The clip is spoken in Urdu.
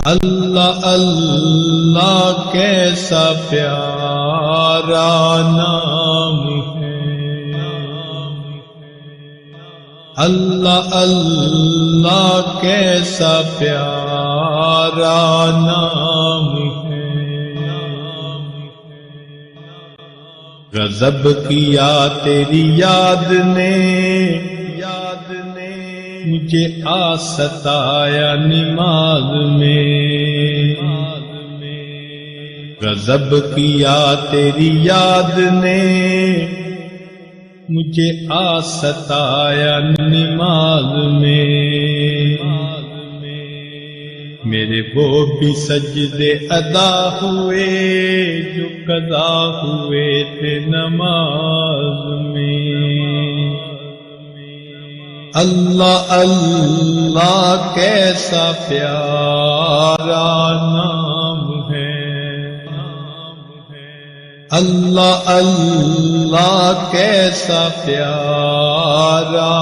اللہ اللہ کیسا پیارا نام ہے، اللہ اللہ کیسا پیارا نام ہے، غضب کیا تیری یاد نے مجھے آ ستایا نماز میں، غضب کیا تیری یاد نے مجھے آ ستایا نماز میں، میرے وہ بھی سجدے ادا ہوئے جو قضا ہوئے تھے نماز میں، اللہ اللہ کیسا پیارا نام ہے، اللہ اللہ کیسا پیارا